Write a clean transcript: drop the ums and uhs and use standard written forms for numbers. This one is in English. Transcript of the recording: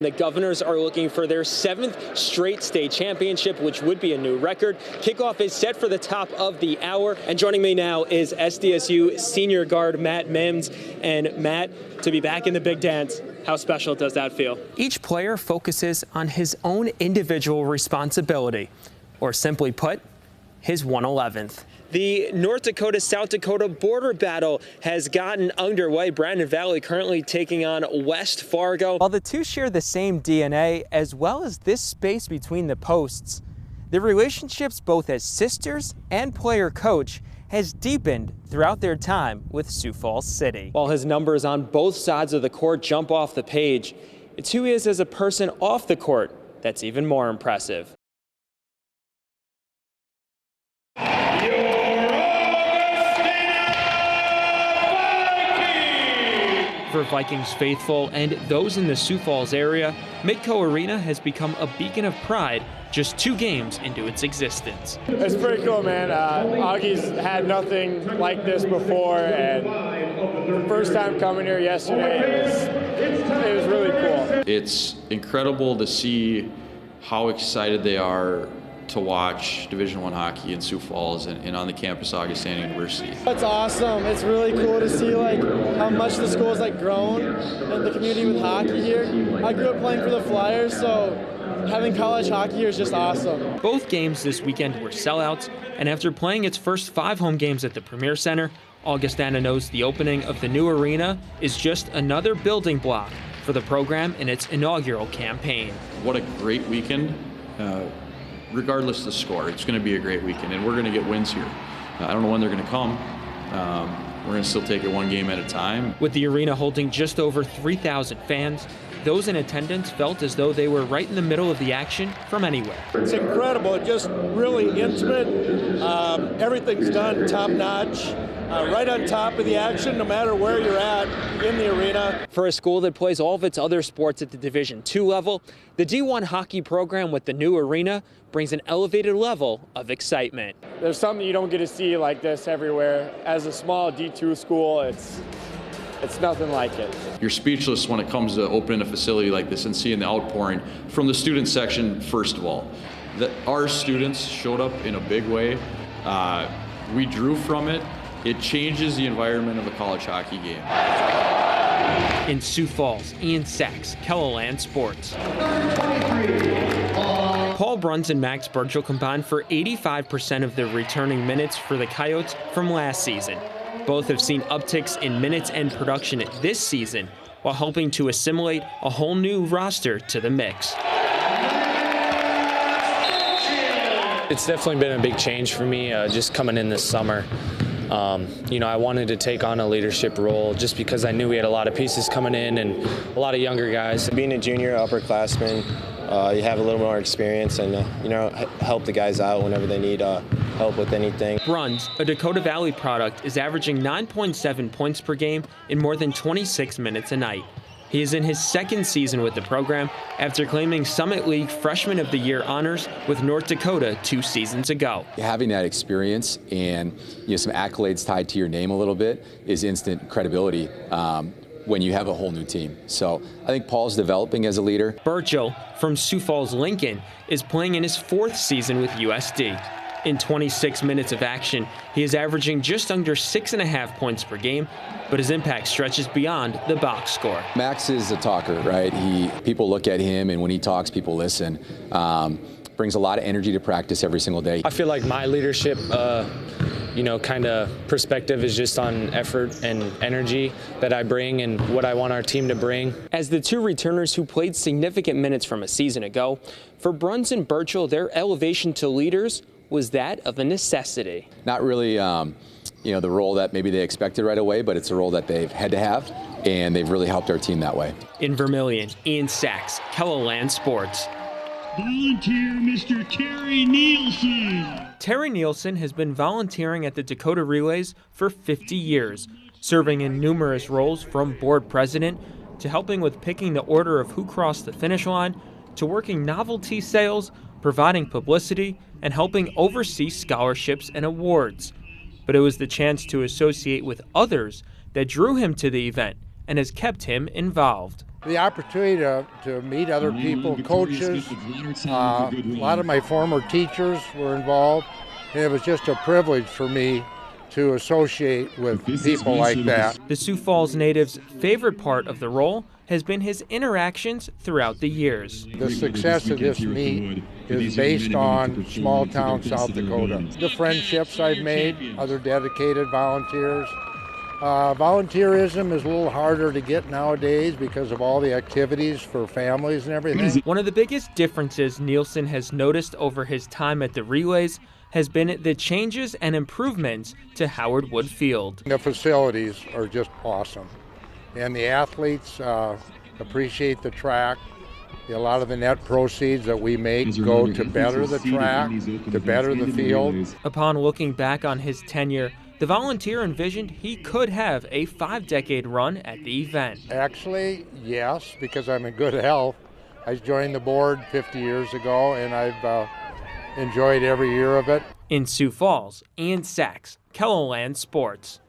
The Governors are looking for their 7th straight state championship, which would be a new record. Kickoff is set for the top of the hour. And joining me now is SDSU senior guard Matt Mims. And Matt, to be back in the big dance, how special does that feel? Each player focuses on his own individual responsibility, or simply put, his 111th. The North Dakota-South Dakota border battle has gotten underway. Brandon Valley currently taking on West Fargo. While the two share the same DNA, as well as this space between the posts, their relationships both as sisters and player-coach has deepened throughout their time with Sioux Falls City. While his numbers on both sides of the court jump off the page, it's who he is as a person off the court that's even more impressive. For Vikings faithful and those in the Sioux Falls area, Midco Arena has become a beacon of pride just 2 games into its existence. It's pretty cool, man. Augie's had nothing like this before, and the first time coming here yesterday, it was really cool. It's incredible to see how excited they are to watch Division I hockey in Sioux Falls and on the campus of Augustana University. It's awesome. It's really cool to see how much the school has grown and the community with hockey here. I grew up playing for the Flyers, so having college hockey here is just awesome. Both games this weekend were sellouts, and after playing its first 5 home games at the Premier Center, Augustana knows the opening of the new arena is just another building block for the program in its inaugural campaign. What a great weekend. Regardless of the score, it's going to be a great weekend, and we're going to get wins here. I don't know when they're going to come. We're going to still take it 1 game at a time. With the arena holding just over 3,000 fans, those in attendance felt as though they were right in the middle of the action from anywhere. It's incredible, just really intimate. Everything's done top-notch, right on top of the action, no matter where you're at in the arena. For a school that plays all of its other sports at the Division II level, the D1 hockey program with the new arena brings an elevated level of excitement. There's something you don't get to see like this everywhere. As a small D2 school, it's nothing like it. You're speechless when it comes to opening a facility like this and seeing the outpouring from the student section, first of all. Our students showed up in a big way. We drew from it. It changes the environment of a college hockey game. In Sioux Falls, Ian Sachs, Keloland Sports. Paul Bruns and Max Burchell combined for 85% of the returning minutes for the Coyotes from last season. Both have seen upticks in minutes and production this season, while helping to assimilate a whole new roster to the mix. It's definitely been a big change for me just coming in this summer. I wanted to take on a leadership role just because I knew we had a lot of pieces coming in and a lot of younger guys. Being a junior upperclassman, you have a little more experience and help the guys out whenever they need help with anything. Bruns, a Dakota Valley product, is averaging 9.7 points per game in more than 26 minutes a night. He is in his 2nd season with the program after claiming Summit League Freshman of the Year honors with North Dakota 2 seasons ago. Having that experience and some accolades tied to your name a little bit is instant credibility when you have a whole new team. So I think Paul's developing as a leader. Burchell from Sioux Falls Lincoln is playing in his 4th season with USD. In 26 minutes of action, he is averaging just under 6.5 points per game, but his impact stretches beyond the box score. Max is a talker, right? People look at him, and when he talks, people listen. Brings a lot of energy to practice every single day. I feel like my leadership, kind of perspective is just on effort and energy that I bring and what I want our team to bring. As the 2 returners who played significant minutes from a season ago, for Bruns and Burchell, their elevation to leaders was that of a necessity. Not really, the role that maybe they expected right away, but it's a role that they've had to have, and they've really helped our team that way. In Vermilion, Ian Sachs, Keloland Sports. Volunteer Mr. Terry Nielsen. Terry Nielsen has been volunteering at the Dakota Relays for 50 years, serving in numerous roles from board president to helping with picking the order of who crossed the finish line to working novelty sales, providing publicity, and helping oversee scholarships and awards. But it was the chance to associate with others that drew him to the event and has kept him involved. The opportunity to meet other people, coaches, a lot of my former teachers were involved, and it was just a privilege for me to associate with people like that. The Sioux Falls native's favorite part of the role has been his interactions throughout the years. The success of this meet is based on small town South Dakota. The friendships I've made, other dedicated volunteers. Volunteerism is a little harder to get nowadays because of all the activities for families and everything. One of the biggest differences Nielsen has noticed over his time at the relays has been the changes and improvements to Howard Wood Field. The facilities are just awesome, and the athletes appreciate the track. A lot of the net proceeds that we make go to better the track, to better the field. Upon looking back on his tenure, the volunteer envisioned he could have a 5-decade run at the event. Actually, yes, because I'm in good health. I joined the board 50 years ago, and I've enjoyed every year of it. In Sioux Falls, Ian Sachs, KELOLAND Sports.